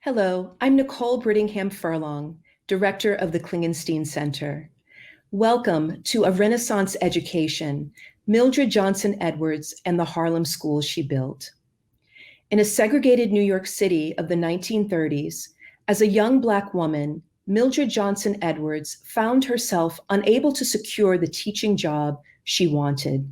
Hello, I'm Nicole Furlonge, Director of the Klingenstein Center. Welcome to A Renaissance Education, Mildred Johnson Edwards and the Harlem schools she built. In a segregated New York City of the 1930s, as a young Black woman, Mildred Johnson Edwards found herself unable to secure the teaching job she wanted.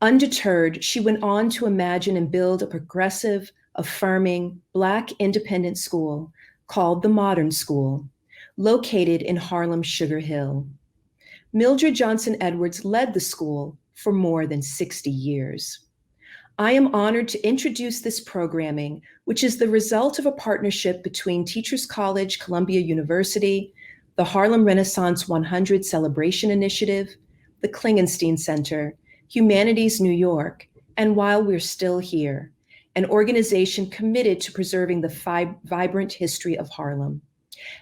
Undeterred, she went on to imagine and build a progressive, affirming, Black independent school called the Modern School, located in Harlem's Sugar Hill. Mildred Johnson Edwards led the school for more than 60 years. I am honored to introduce this programming, which is the result of a partnership between Teachers College, Columbia University, the Harlem Renaissance 100 Celebration Initiative, the Klingenstein Center, Humanities New York, and While We're Still Here, an organization committed to preserving the vibrant history of Harlem.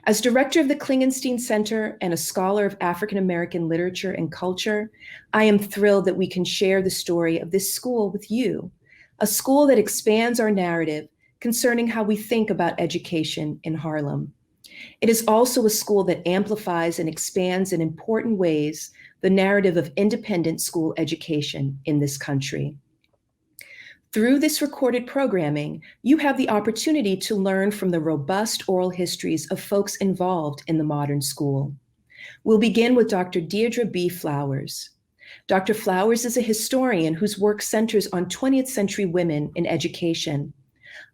As director of the Klingenstein Center and a scholar of African American literature and culture, I am thrilled that we can share the story of this school with you, a school that expands our narrative concerning how we think about education in Harlem. It is also a school that amplifies and expands in important ways the narrative of independent school education in this country. Through this recorded programming, you have the opportunity to learn from the robust oral histories of folks involved in the modern school. We'll begin with Dr. Deidre B. Flowers. Dr. Flowers is a historian whose work centers on 20th century women in education.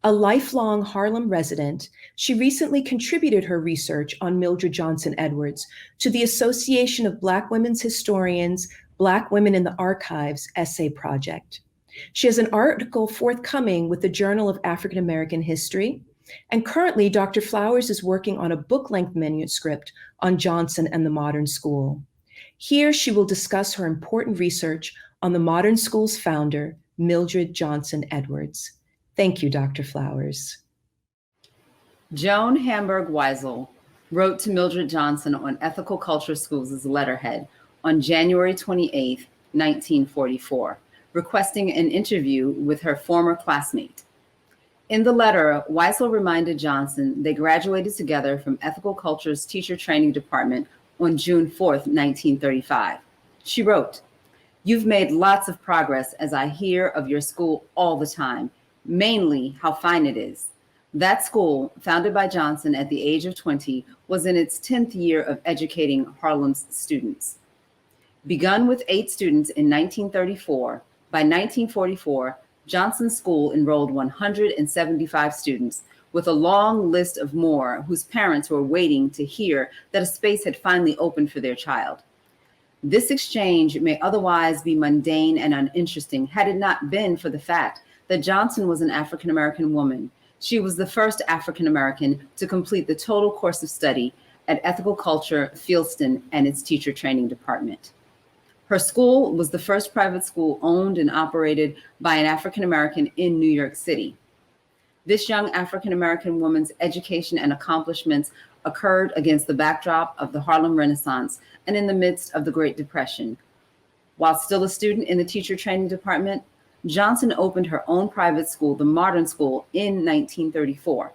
A lifelong Harlem resident, she recently contributed her research on Mildred Johnson Edwards to the Association of Black Women's Historians, Black Women in the Archives essay project. She has an article forthcoming with the Journal of African American History, and currently Dr. Flowers is working on a book-length manuscript on Johnson and the Modern School. Here she will discuss her important research on the Modern School's founder, Mildred Johnson Edwards. Thank you, Dr. Flowers. Joan Hamburg Weisel wrote to Mildred Johnson on Ethical Culture Schools' letterhead on January 28, 1944. Requesting an interview with her former classmate. In the letter, Weisel reminded Johnson they graduated together from Ethical Culture's Teacher Training Department on June 4th, 1935. She wrote, "You've made lots of progress as I hear of your school all the time, mainly how fine it is. That school, founded by Johnson at the age of 20, was in its 10th year of educating Harlem's students. Begun with 8 students in 1934, by 1944, Johnson's school enrolled 175 students, with a long list of more whose parents were waiting to hear that a space had finally opened for their child. This exchange may otherwise be mundane and uninteresting had it not been for the fact that Johnson was an African American woman. She was the first African American to complete the total course of study at Ethical Culture, Fieldston, and its teacher training department. Her school was the first private school owned and operated by an African American in New York City. This young African American woman's education and accomplishments occurred against the backdrop of the Harlem Renaissance and in the midst of the Great Depression. While still a student in the teacher training department, Johnson opened her own private school, the Modern School, in 1934.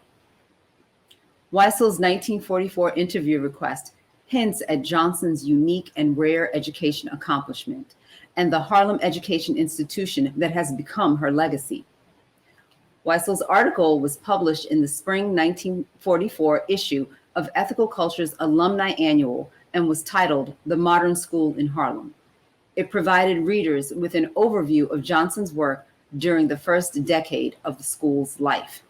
Weisel's 1944 interview request hints at Johnson's unique and rare education accomplishment and the Harlem Education Institution that has become her legacy. Weisel's article was published in the spring 1944 issue of Ethical Culture's Alumni Annual and was titled The Modern School in Harlem. It provided readers with an overview of Johnson's work during the first decade of the school's life.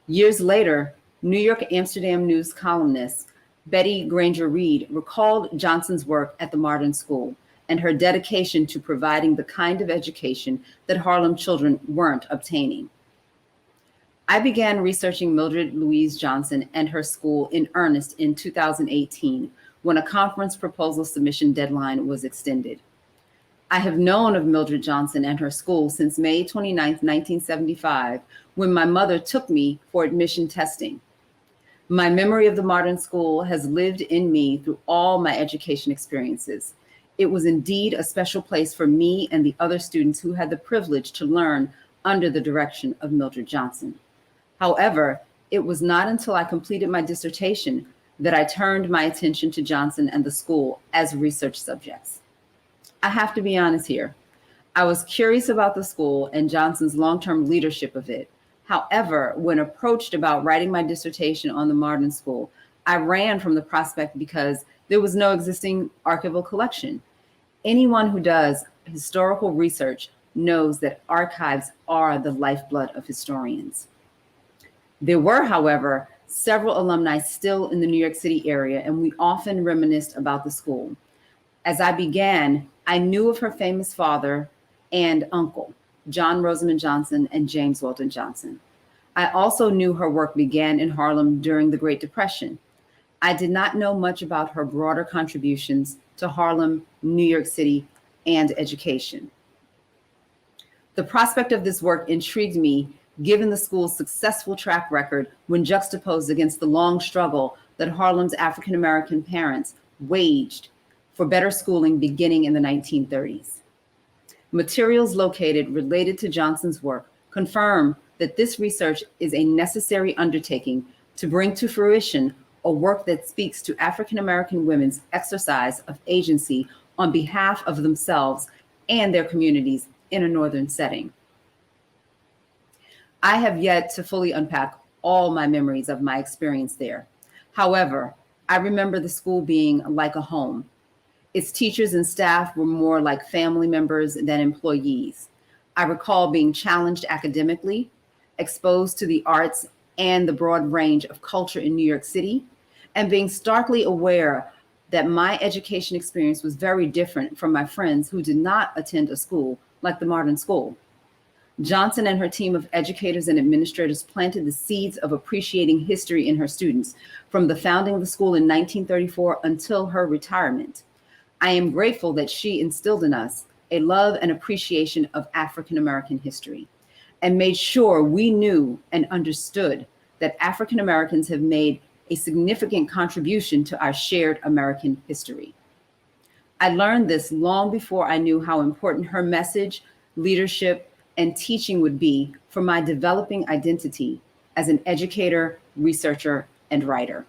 Years later, New York Amsterdam News columnist Betty Granger Reed recalled Johnson's work at the Modern School and her dedication to providing the kind of education that Harlem children weren't obtaining. I began researching Mildred Louise Johnson and her school in earnest in 2018, when a conference proposal submission deadline was extended. I have known of Mildred Johnson and her school since May 29, 1975, when my mother took me for admission testing. My memory of the Modern School has lived in me through all my education experiences. It was indeed a special place for me and the other students who had the privilege to learn under the direction of Mildred Johnson. However, It was not until I completed my dissertation that I turned my attention to Johnson and the school as research subjects. I have to be honest here. I was curious about the school and Johnson's long-term leadership of it. However, when approached about writing my dissertation on the modern school, I ran from the prospect because there was no existing archival collection. Anyone who does historical research knows that archives are the lifeblood of historians. There were, however, several alumni still in the New York City area, and we often reminisced about the school. As I began, I knew of her famous father and uncle, John Rosamond Johnson and James Weldon Johnson. I also knew her work began in Harlem during the Great Depression. I did not know much about her broader contributions to Harlem, New York City, and education. The prospect of this work intrigued me, given the school's successful track record when juxtaposed against the long struggle that Harlem's African-American parents waged for better schooling beginning in the 1930s. Materials located related to Johnson's work confirm that this research is a necessary undertaking to bring to fruition a work that speaks to African-American women's exercise of agency on behalf of themselves and their communities in a Northern setting. I have yet to fully unpack all my memories of my experience there. However, I remember the school being like a home. Its teachers and staff were more like family members than employees. I recall being challenged academically, exposed to the arts and the broad range of culture in New York City, and being starkly aware that my education experience was very different from my friends who did not attend a school like the modern school. Johnson and her team of educators and administrators planted the seeds of appreciating history in her students from the founding of the school in 1934 until her retirement. I am grateful that she instilled in us a love and appreciation of African-American history and made sure we knew and understood that African Americans have made a significant contribution to our shared American history. I learned this long before I knew how important her message, leadership, and teaching would be for my developing identity as an educator, researcher, and writer.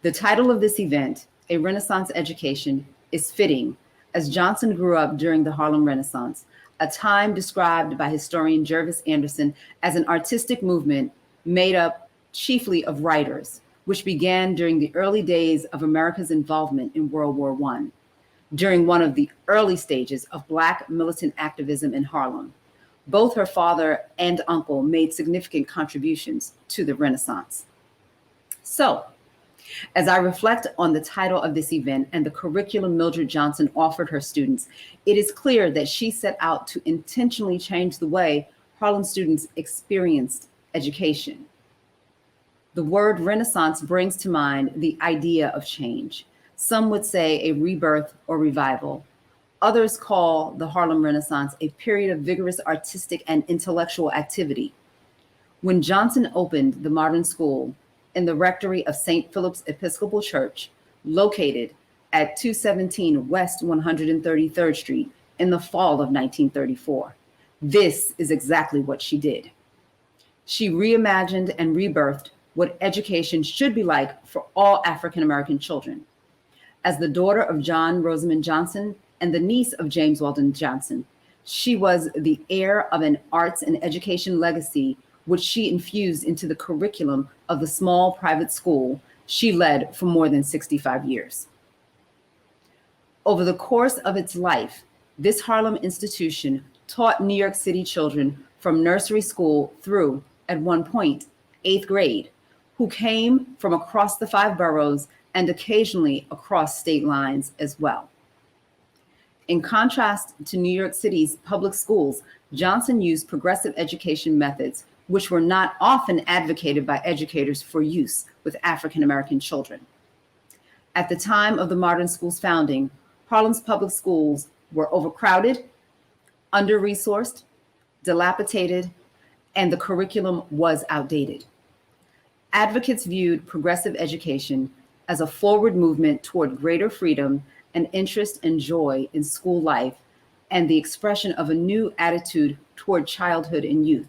The title of this event, A Renaissance Education, is fitting as Johnson grew up during the Harlem Renaissance, a time described by historian Jervis Anderson as an artistic movement made up chiefly of writers, which began during the early days of America's involvement in World War I, during one of the early stages of Black militant activism in Harlem. Both her father and uncle made significant contributions to the Renaissance. So, as I reflect on the title of this event and the curriculum Mildred Johnson offered her students, it is clear that she set out to intentionally change the way Harlem students experienced education. The word Renaissance brings to mind the idea of change. Some would say a rebirth or revival. Others call the Harlem Renaissance a period of vigorous artistic and intellectual activity. When Johnson opened the modern school in the rectory of St. Philip's Episcopal Church, located at 217 West 133rd Street in the fall of 1934, this is exactly what she did. She reimagined and rebirthed what education should be like for all African-American children. As the daughter of John Rosamond Johnson and the niece of James Weldon Johnson, she was the heir of an arts and education legacy which she infused into the curriculum of the small private school she led for more than 65 years. Over the course of its life, this Harlem institution taught New York City children from nursery school through, at one point, 8th grade, who came from across the 5 boroughs and occasionally across state lines as well. In contrast to New York City's public schools, Johnson used progressive education methods which were not often advocated by educators for use with African-American children. At the time of the modern school's founding, Harlem's public schools were overcrowded, under-resourced, dilapidated, and the curriculum was outdated. Advocates viewed progressive education as a forward movement toward greater freedom and interest and joy in school life and the expression of a new attitude toward childhood and youth,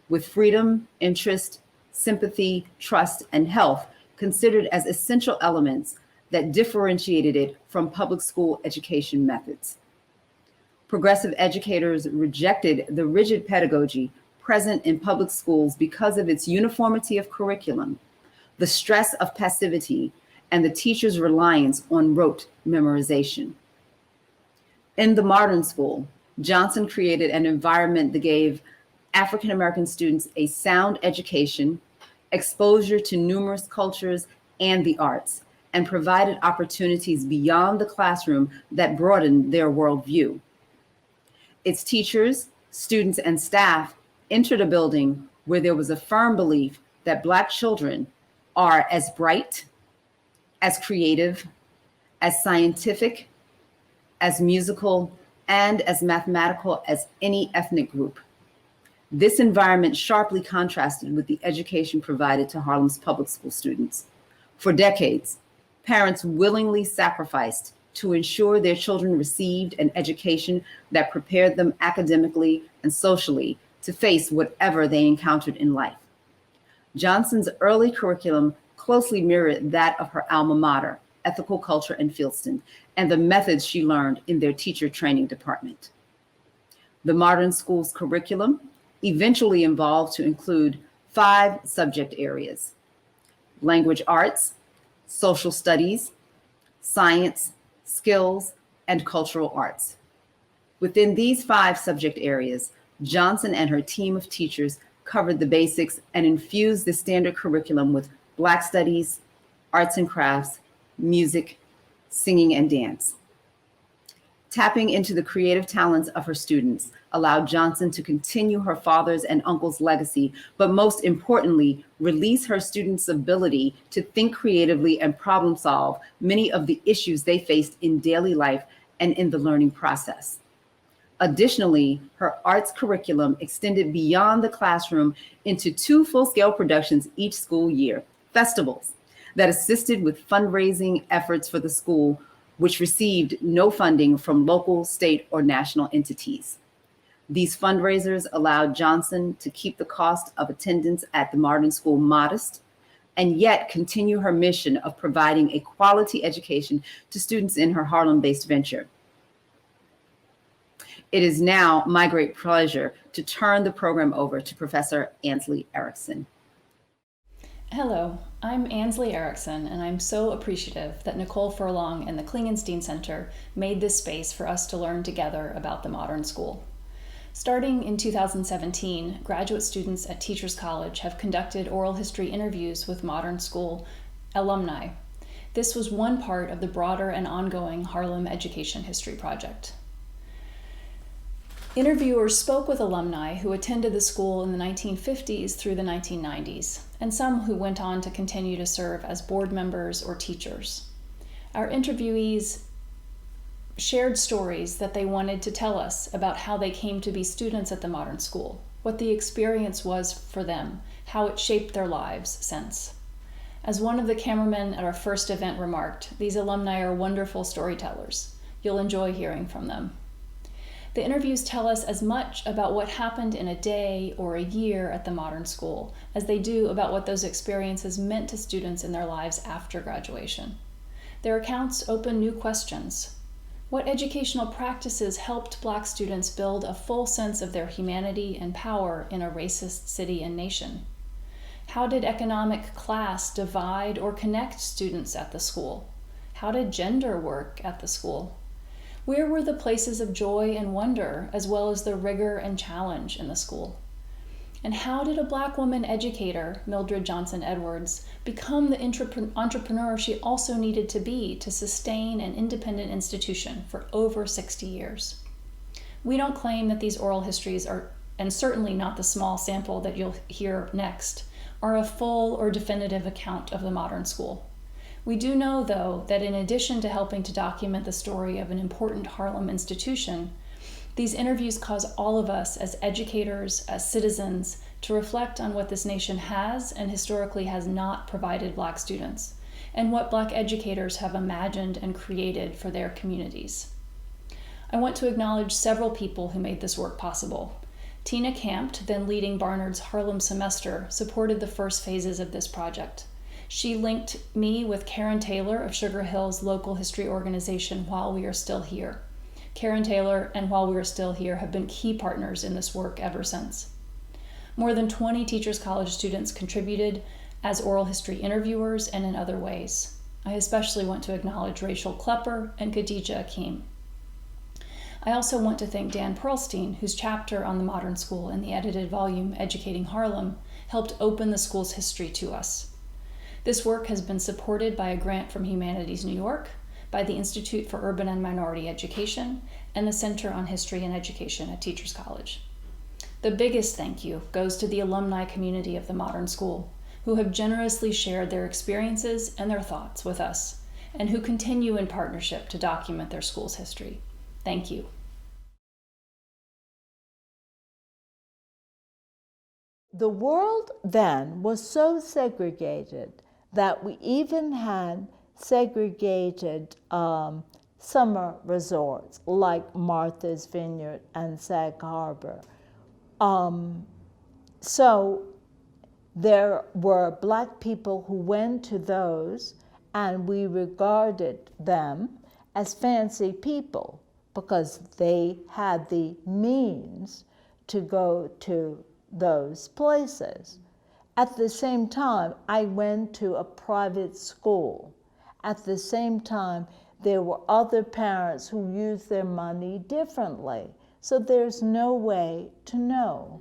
with freedom, interest, sympathy, trust, and health considered as essential elements that differentiated it from public school education methods. Progressive educators rejected the rigid pedagogy present in public schools because of its uniformity of curriculum, the stress of passivity, and the teacher's reliance on rote memorization. In the modern school, Johnson created an environment that gave African American students a sound education, exposure to numerous cultures and the arts, and provided opportunities beyond the classroom that broadened their worldview. Its teachers, students, and staff entered a building where there was a firm belief that Black children are as bright, as creative, as scientific, as musical, and as mathematical as any ethnic group. This environment sharply contrasted with the education provided to Harlem's public school students. For decades, parents willingly sacrificed to ensure their children received an education that prepared them academically and socially to face whatever they encountered in life. Johnson's early curriculum closely mirrored that of her alma mater, Ethical Culture in Fieldston, and the methods she learned in their teacher training department. The modern school's curriculum eventually evolved to include 5 subject areas: language arts, social studies, science, skills, and cultural arts. Within these 5 subject areas, Johnson and her team of teachers covered the basics and infused the standard curriculum with Black studies, arts and crafts, music, singing, and dance. Tapping into the creative talents of her students allowed Johnson to continue her father's and uncle's legacy, but most importantly, release her students' ability to think creatively and problem solve many of the issues they faced in daily life and in the learning process. Additionally, her arts curriculum extended beyond the classroom into 2 full-scale productions each school year, festivals, that assisted with fundraising efforts for the school, which received no funding from local, state, or national entities. These fundraisers allowed Johnson to keep the cost of attendance at the modern school modest, and yet continue her mission of providing a quality education to students in her Harlem-based venture. It is now my great pleasure to turn the program over to Professor Ansley Erickson. Hello, I'm Ansley Erickson, and I'm so appreciative that Nicole Furlonge and the Klingenstein Center made this space for us to learn together about the modern school. Starting in 2017, graduate students at Teachers College have conducted oral history interviews with modern school alumni. This was one part of the broader and ongoing Harlem Education History Project. Interviewers spoke with alumni who attended the school in the 1950s through the 1990s, and some who went on to continue to serve as board members or teachers. Our interviewees shared stories that they wanted to tell us about how they came to be students at the modern school, what the experience was for them, how it shaped their lives since. As one of the cameramen at our first event remarked, these alumni are wonderful storytellers. You'll enjoy hearing from them. The interviews tell us as much about what happened in a day or a year at the modern school as they do about what those experiences meant to students in their lives after graduation. Their accounts open new questions. What educational practices helped Black students build a full sense of their humanity and power in a racist city and nation? How did economic class divide or connect students at the school? How did gender work at the school? Where were the places of joy and wonder, as well as the rigor and challenge in the school? And how did a Black woman educator, Mildred Johnson Edwards, become the entrepreneur she also needed to be to sustain an independent institution for over 60 years? We don't claim that these oral histories are, and certainly not the small sample that you'll hear next, are a full or definitive account of the modern school. We do know, though, that in addition to helping to document the story of an important Harlem institution, these interviews cause all of us as educators, as citizens, to reflect on what this nation has and historically has not provided Black students, and what Black educators have imagined and created for their communities. I want to acknowledge several people who made this work possible. Tina Campt, then leading Barnard's Harlem semester, supported the first phases of this project. She linked me with Karen Taylor of Sugar Hill's local history organization, While We Are Still Here. Karen Taylor and While We Are Still Here have been key partners in this work ever since. More than 20 Teachers College students contributed as oral history interviewers and in other ways. I especially want to acknowledge Rachel Klepper and Khadijah Akeem. I also want to thank Dan Perlstein, whose chapter on the modern school in the edited volume Educating Harlem helped open the school's history to us. This work has been supported by a grant from Humanities New York, by the Institute for Urban and Minority Education, and the Center on History and Education at Teachers College. The biggest thank you goes to the alumni community of the modern school, who have generously shared their experiences and their thoughts with us, and who continue in partnership to document their school's history. Thank you. The world then was so segregated that we even had segregated summer resorts like Martha's Vineyard and Sag Harbor. So there were Black people who went to those, and we regarded them as fancy people because they had the means to go to those places. At the same time, I went to a private school. At the same time, there were other parents who used their money differently. So there's no way to know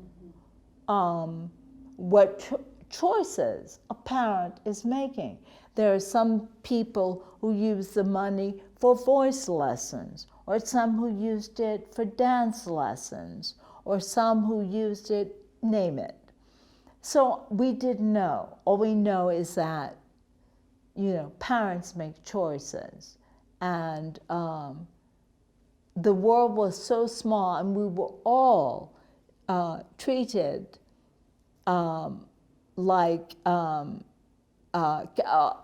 what choices a parent is making. There are some people who use the money for voice lessons, or some who used it for dance lessons, or some who used it, name it. So we didn't know. All we know is that, parents make choices. And the world was so small, and we were all treated like, I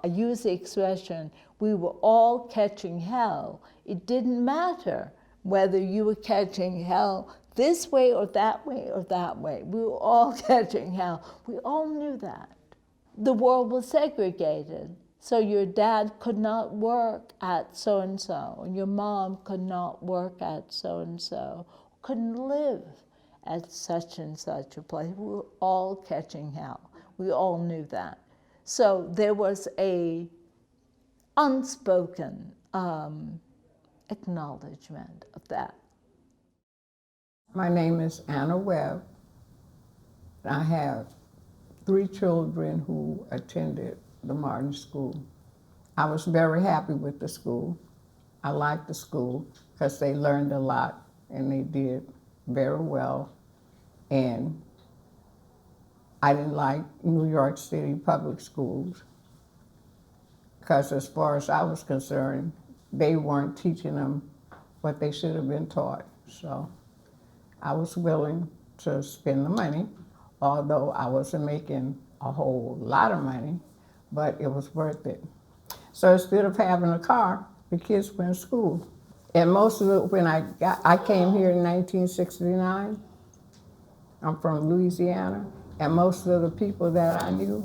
use the expression, we were all catching hell. It didn't matter whether you were catching hell this way or that way or that way. We were all catching hell. We all knew that. The world was segregated. So your dad could not work at so-and-so, and your mom could not work at so-and-so, couldn't live at such and such a place. We were all catching hell. We all knew that. So there was a unspoken acknowledgement of that. My name is Anna Webb. I have 3 children who attended the Martin School. I was very happy with the school. I liked the school because they learned a lot and they did very well. And I didn't like New York City public schools because as far as I was concerned, they weren't teaching them what they should have been taught. So I was willing to spend the money, although I wasn't making a whole lot of money, but it was worth it. So instead of having a car, the kids went to school. And most of it, when I came here in 1969, I'm from Louisiana, and most of the people that I knew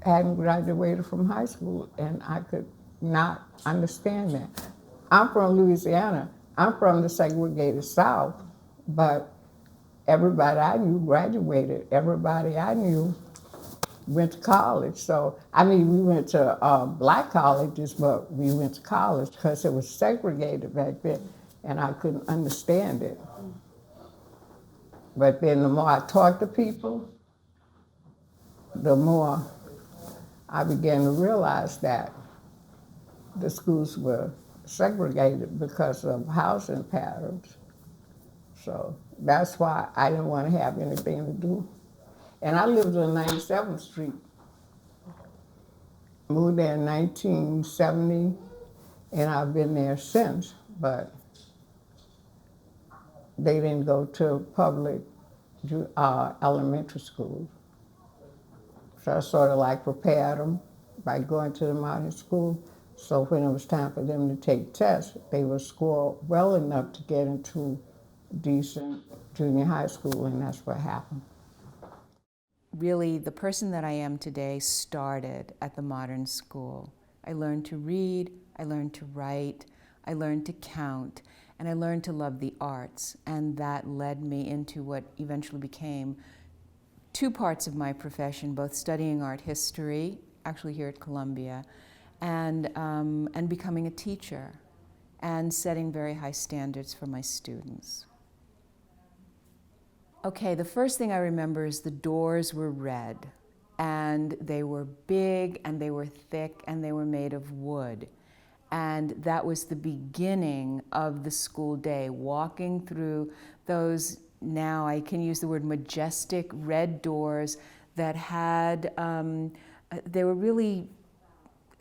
hadn't graduated from high school, and I could not understand that. I'm from Louisiana. I'm from the segregated South, but everybody I knew graduated. Everybody I knew went to college. So, we went to Black colleges, but we went to college because it was segregated back then, and I couldn't understand it. But then the more I talked to people, the more I began to realize that the schools were segregated because of housing patterns. So that's why I didn't want to have anything to do. And I lived on 97th Street. Moved there in 1970, and I've been there since, but they didn't go to public elementary schools. So I sort of like prepared them by going to the modern school. So when it was time for them to take tests, they would score well enough to get into decent junior high school, and that's what happened. Really, the person that I am today started at the modern school. I learned to read, I learned to write, I learned to count, and I learned to love the arts. And that led me into what eventually became two parts of my profession, both studying art history, actually here at Columbia, and becoming a teacher and setting very high standards for my students. Okay, the first thing I remember is the doors were red, and they were big, and they were thick, and they were made of wood. And that was the beginning of the school day, walking through those, now I can use the word majestic red doors that had, they were really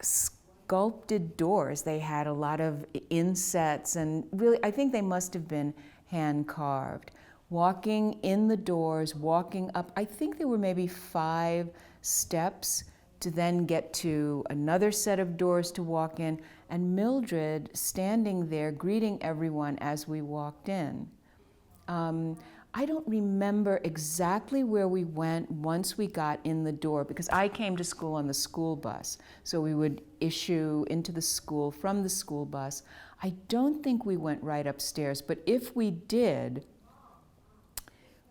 sculpted doors. They had a lot of insets, and really, I think they must have been hand carved. Walking in the doors, walking up, I think there were maybe 5 steps to then get to another set of doors to walk in, and Mildred standing there greeting everyone as we walked in. I don't remember exactly where we went once we got in the door, because I came to school on the school bus, so we would issue into the school from the school bus. I don't think we went right upstairs, but if we did,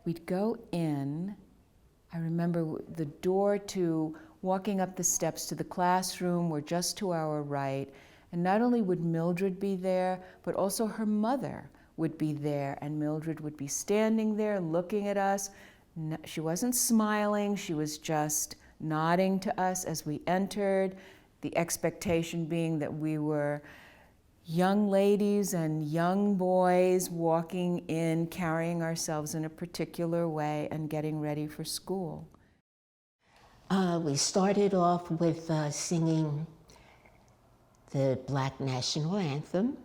we'd go in. I remember the door to walking up the steps to the classroom were just to our right, and not only would Mildred be there, but also her mother would be there, and Mildred would be standing there looking at us. She wasn't smiling, she was just nodding to us as we entered, the expectation being that we were young ladies and young boys walking in, carrying ourselves in a particular way and getting ready for school. We started off with singing the Black National Anthem,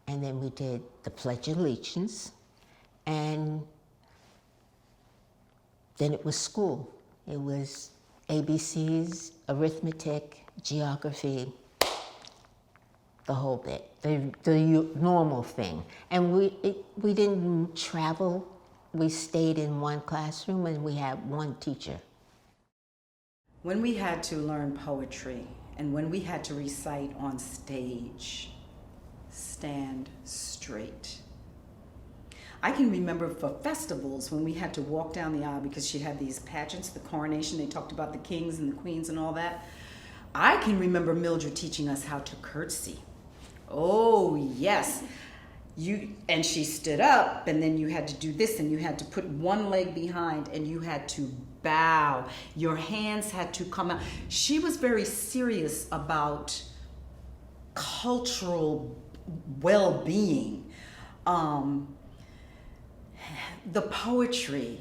and then we did the Pledge of Allegiance, and then it was school. It was ABCs, arithmetic, geography, the whole bit, the normal thing. And we didn't travel. We stayed in one classroom and we had one teacher. When we had to learn poetry and when we had to recite on stage, stand straight. I can remember for festivals when we had to walk down the aisle, because she had these pageants, the coronation, they talked about the kings and the queens and all that. I can remember Mildred teaching us how to curtsy. Oh, yes. And she stood up, and then you had to do this, and you had to put one leg behind, and you had to bow. Your hands had to come out. She was very serious about cultural well-being. The poetry,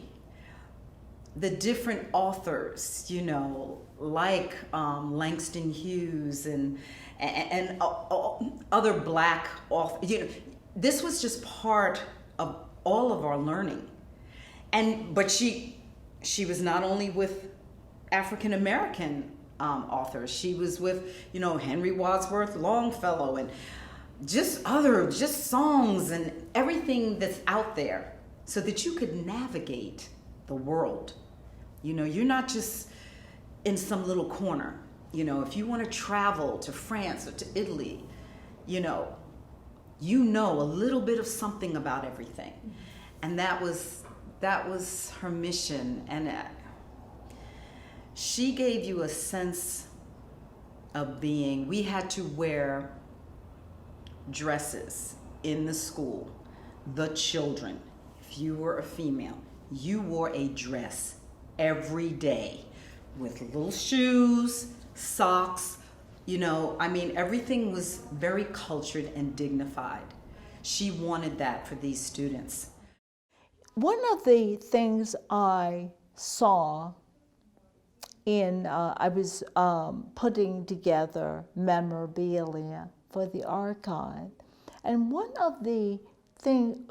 the different authors, like Langston Hughes and other Black authors. This was just part of all of our learning. But she was not only with African American authors. She was with, Henry Wadsworth Longfellow and just songs and everything that's out there, so that you could navigate the world. You're not just in some little corner. If you want to travel to France or to Italy, you know a little bit of something about everything. And that was her mission. And she gave you a sense of being. We had to wear dresses in the school, the children. If you were a female, you wore a dress every day with little shoes, socks, everything was very cultured and dignified. She wanted that for these students. One of the things I saw I was putting together memorabilia for the archive, and one of the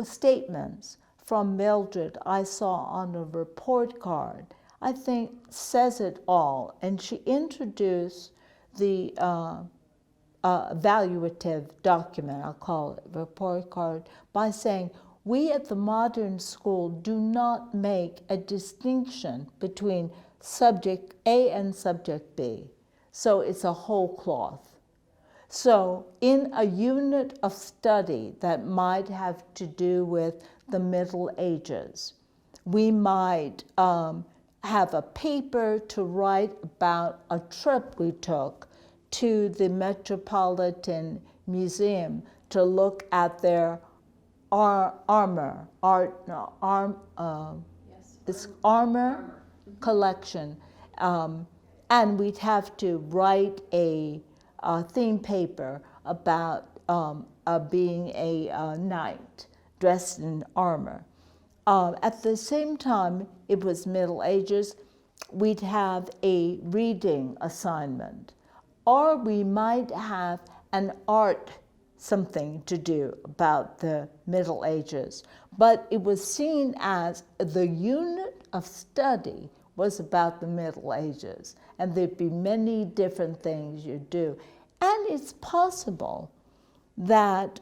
statements from Mildred I saw on a report card, I think says it all. And she introduced the evaluative document, I'll call it, report card, by saying, We at the modern school do not make a distinction between subject A and subject B. So it's a whole cloth. So in a unit of study that might have to do with the Middle Ages, we might have a paper to write about a trip we took to the Metropolitan Museum to look at their armor collection. And we'd have to write a theme paper about being a knight dressed in armor. At the same time, it was Middle Ages, we'd have a reading assignment, or we might have an art something to do about the Middle Ages. But it was seen as the unit of study was about the Middle Ages, and there'd be many different things you do. And it's possible that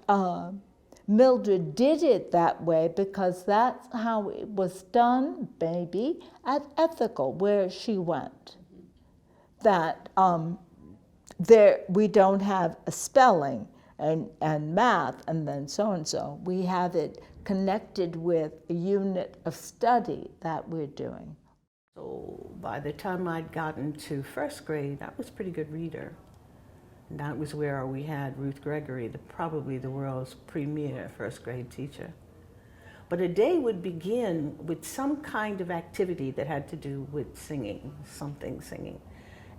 Mildred did it that way because that's how it was done, maybe, at Ethical, where she went. That there we don't have a spelling and math and then so-and-so. We have it connected with a unit of study that we're doing. So by the time I'd gotten to first grade, I was a pretty good reader. And that was where we had Ruth Gregory, probably the world's premier first grade teacher. But a day would begin with some kind of activity that had to do with singing, something singing,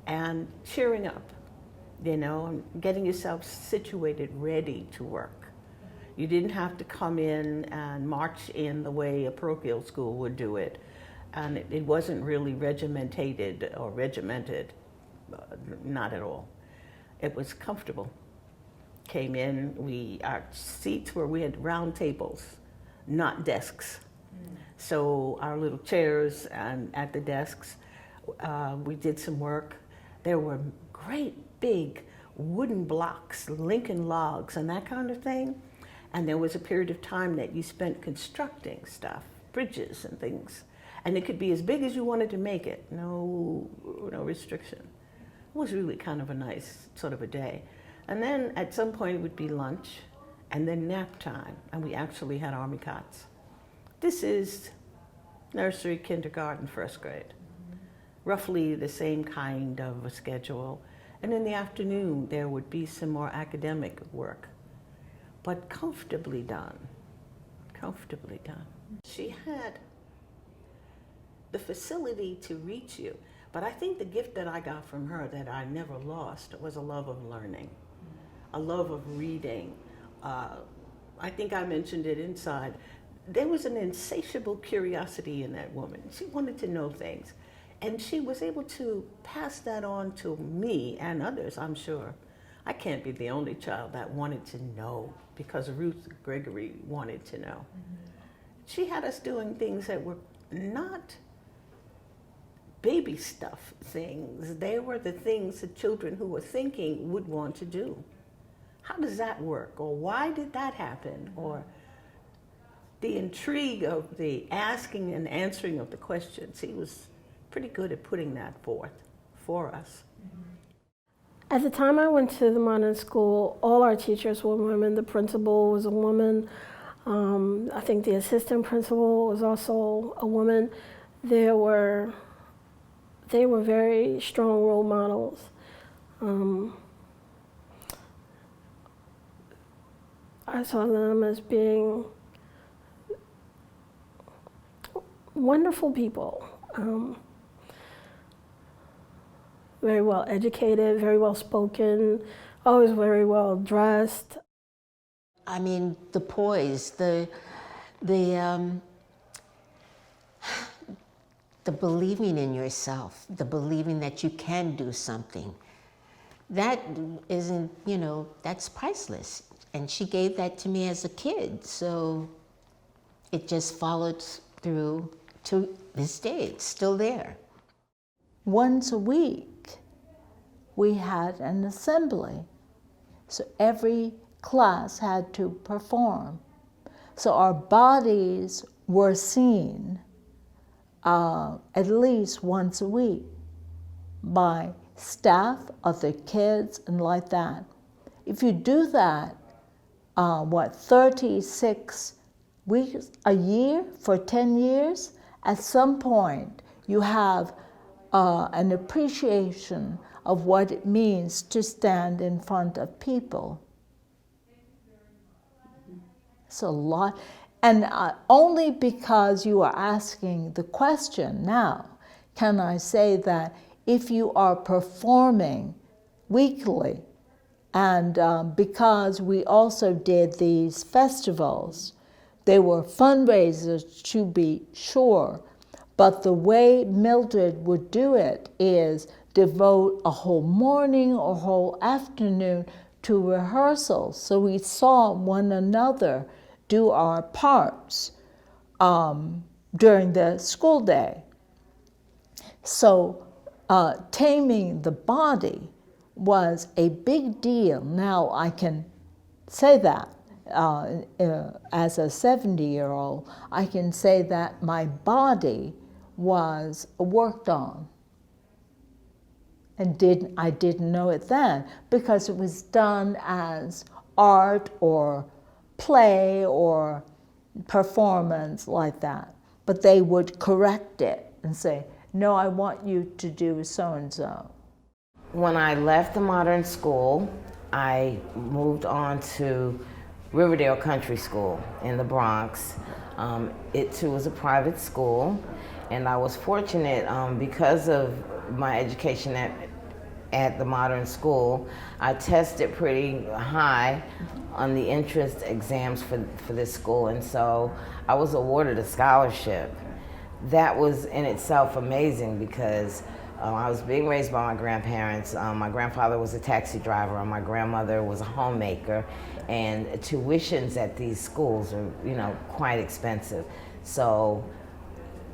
and cheering up, you know, and getting yourself situated, ready to work. You didn't have to come in and march in the way a parochial school would do it. And it wasn't really regimented, not at all. It was comfortable. Came in, our seats we had round tables, not desks. So our little chairs and at the desks, we did some work. There were great big wooden blocks, Lincoln logs and that kind of thing. And there was a period of time that you spent constructing stuff, bridges and things. And it could be as big as you wanted to make it, no restriction. It was really kind of a nice sort of a day. And then at some point it would be lunch and then nap time, and we actually had army cots. This is nursery, kindergarten, first grade. Roughly the same kind of a schedule. And in the afternoon there would be some more academic work, but comfortably done, comfortably done. She had the facility to reach you. But I think the gift that I got from her that I never lost was a love of learning, a love of reading. I think I mentioned it inside. There was an insatiable curiosity in that woman. She wanted to know things. And she was able to pass that on to me and others, I'm sure. I can't be the only child that wanted to know because Ruth Gregory wanted to know. She had us doing things that were not baby stuff things. They were the things that children who were thinking would want to do. How does that work? Or why did that happen? Or the intrigue of the asking and answering of the questions. He was pretty good at putting that forth for us. At the time I went to the modern school, all our teachers were women. The principal was a woman. I think the assistant principal was also a woman. They were very strong role models. I saw them as being wonderful people, very well educated, very well spoken, always very well dressed. I mean, the poise, the believing in yourself, the believing that you can do something, that isn't, that's priceless. And she gave that to me as a kid, so it just followed through to this day. It's still there. Once a week, we had an assembly. So every class had to perform. So our bodies were seen at least once a week by staff, other kids, and like that. If you do that, 36 weeks a year for 10 years, at some point you have an appreciation of what it means to stand in front of people. It's a lot. And only because you are asking the question now can I say that if you are performing weekly, and because we also did these festivals, they were fundraisers to be sure, but the way Mildred would do it is devote a whole morning or whole afternoon to rehearsals. So we saw one another do our parts during the school day. So taming the body was a big deal. Now I can say that as a 70-year-old, I can say that my body was worked on. And I didn't know it then because it was done as art or play or performance like that. But they would correct it and say, no, I want you to do so-and-so. When I left the modern school, I moved on to Riverdale Country School in the Bronx. It too was a private school, and I was fortunate because of my education at the modern school. I tested pretty high on the entrance exams for this school, and so I was awarded a scholarship. That was in itself amazing because I was being raised by my grandparents. My grandfather was a taxi driver and my grandmother was a homemaker, and tuitions at these schools are, quite expensive. So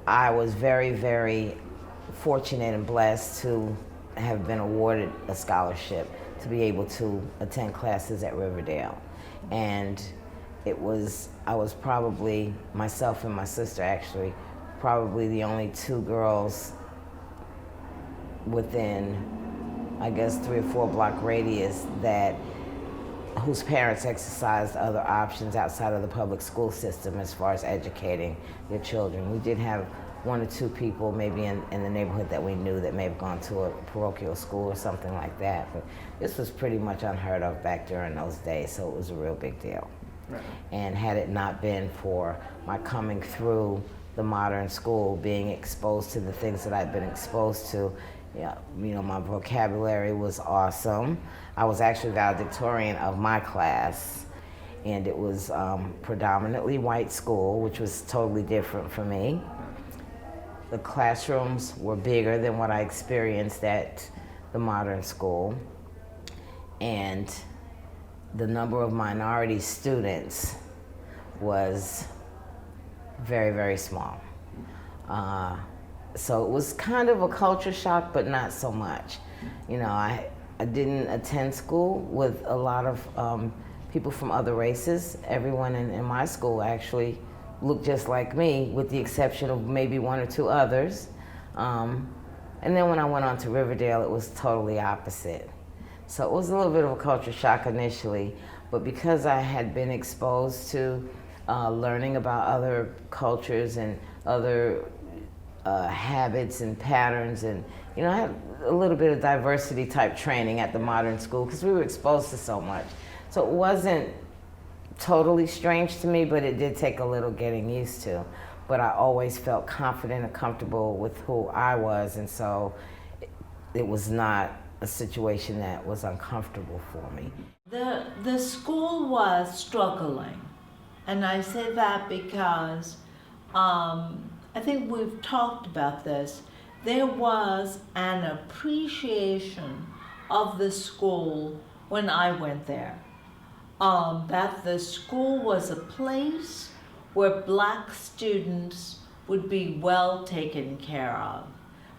I was very, very fortunate and blessed to have been awarded a scholarship to be able to attend classes at Riverdale. And I was probably, myself and my sister actually, probably the only two girls within, I guess, 3 or 4 block radius whose parents exercised other options outside of the public school system as far as educating their children. We did have 1 or 2 people maybe in the neighborhood that we knew that may have gone to a parochial school or something like that, but this was pretty much unheard of back during those days, so it was a real big deal. Right. And had it not been for my coming through the modern school, being exposed to the things that I'd been exposed to, my vocabulary was awesome. I was actually valedictorian of my class, and it was predominantly white school, which was totally different for me. The classrooms were bigger than what I experienced at the modern school, and the number of minority students was very, very small. So it was kind of a culture shock, but not so much. I didn't attend school with a lot of people from other races. Everyone in my school actually looked just like me, with the exception of maybe 1 or 2 others. And then when I went on to Riverdale, it was totally opposite. So it was a little bit of a culture shock initially, but because I had been exposed to learning about other cultures and other habits and patterns, and I had a little bit of diversity type training at the modern school because we were exposed to so much. So it wasn't totally strange to me, but it did take a little getting used to. But I always felt confident and comfortable with who I was, and so it was not a situation that was uncomfortable for me. The school was struggling, and I say that because I think we've talked about this. There was an appreciation of the school when I went there, that the school was a place where Black students would be well taken care of.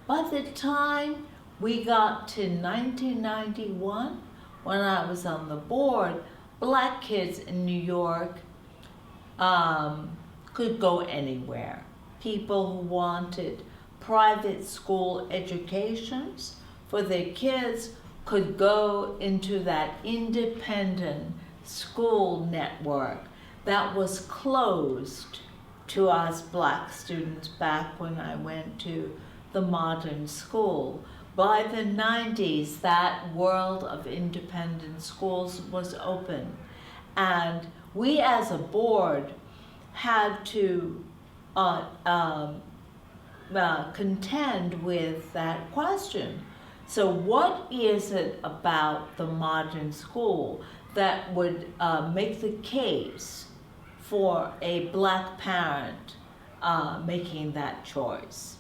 By the time we got to 1991, when I was on the board, Black kids in New York could go anywhere. People who wanted private school educations for their kids could go into that independent school network that was closed to us Black students back when I went to the modern school. By the 90s, that world of independent schools was open. And we as a board had to contend with that question. So what is it about the modern school that would make the case for a Black parent making that choice?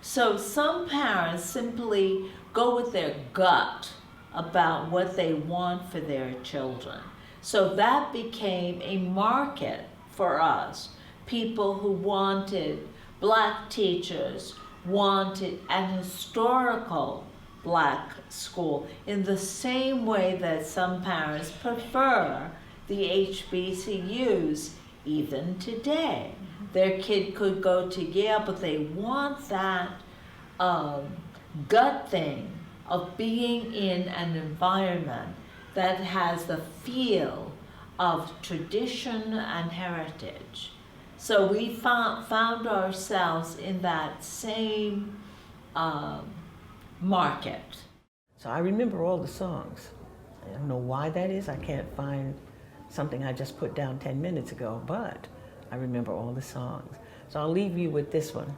So some parents simply go with their gut about what they want for their children. So that became a market for us. People who wanted Black teachers, wanted an historical Black school in the same way that some parents prefer the HBCUs even today. Their kid could go to Yale, but they want that gut thing of being in an environment that has the feel of tradition and heritage. So we found ourselves in that same market. So I remember all the songs. I don't know why that is. I can't find something I just put down 10 minutes ago, but I remember all the songs. So I'll leave you with this one.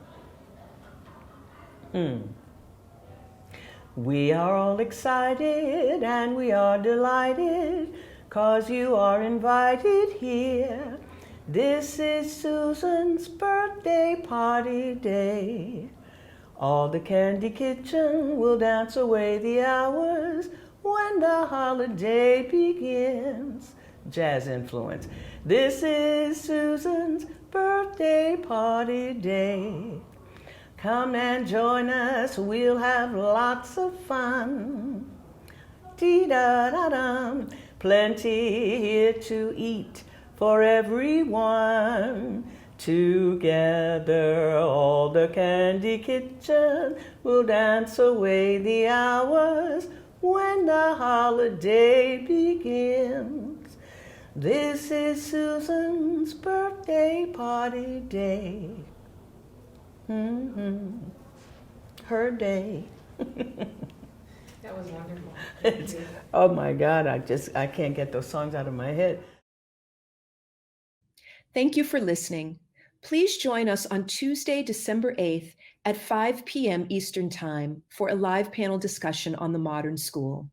We are all excited and we are delighted 'cause you are invited here. This is Susan's birthday party day. All the candy kitchen will dance away the hours when the holiday begins. Jazz influence. This is Susan's birthday party day. Come and join us, we'll have lots of fun. Dee-da-da-dum, plenty here to eat for everyone. Together, all the candy kitchen will dance away the hours when the holiday begins. This is Susan's birthday party day. Her day. That was wonderful. Oh my God, I can't get those songs out of my head. Thank you for listening. Please join us on Tuesday, December 8th at 5 p.m. Eastern Time for a live panel discussion on the modern school.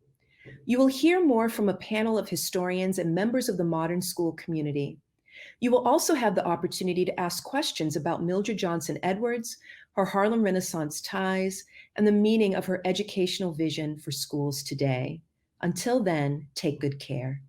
You will hear more from a panel of historians and members of the modern school community. You will also have the opportunity to ask questions about Mildred Johnson Edwards, her Harlem Renaissance ties, and the meaning of her educational vision for schools today. Until then, take good care.